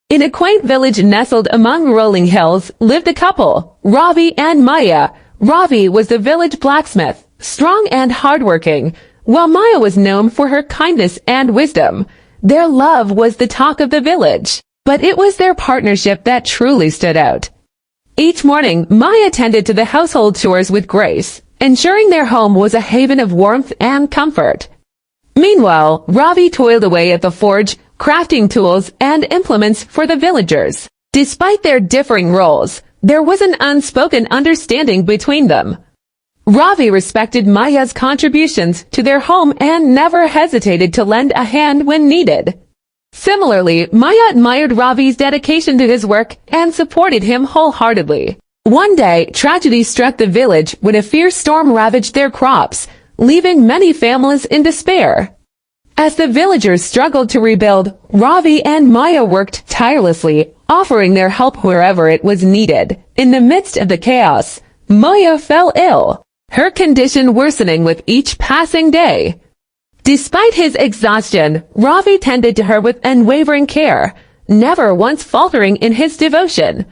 In a quaint village nestled among rolling hills lived a couple, Ravi and Maya. Ravi was the village blacksmith, strong and hardworking, while Maya was known for her kindness and wisdom. Their love was the talk of the village, but it was their partnership that truly stood out. Each morning, Maya tended to the household chores with grace, ensuring their home was a haven of warmth and comfort. Meanwhile, Ravi toiled away at the forge, crafting tools and implements for the villagers. Despite their differing roles, there was an unspoken understanding between them. Ravi respected Maya's contributions to their home and never hesitated to lend a hand when needed. Similarly, Maya admired Ravi's dedication to his work and supported him wholeheartedly. One day, tragedy struck the village when a fierce storm ravaged their crops, leaving many families in despair. As the villagers struggled to rebuild, Ravi and Maya worked tirelessly, offering their help wherever it was needed. In the midst of the chaos, Maya fell ill, her condition worsening with each passing day. Despite his exhaustion, Ravi tended to her with unwavering care, never once faltering in his devotion.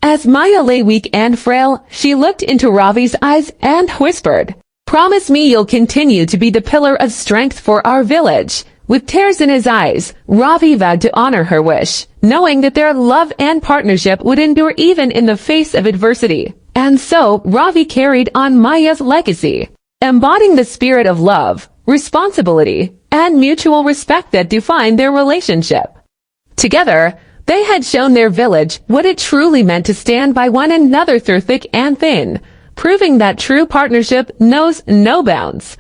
As Maya lay weak and frail, she looked into Ravi's eyes and whispered, "Promise me you'll continue to be the pillar of strength for our village." With tears in his eyes, Ravi vowed to honor her wish, knowing that their love and partnership would endure even in the face of adversity. And so, Ravi carried on Maya's legacy, embodying the spirit of love, responsibility, and mutual respect that defined their relationship. Together, they had shown their village what it truly meant to stand by one another through thick and thin, proving that true partnership knows no bounds.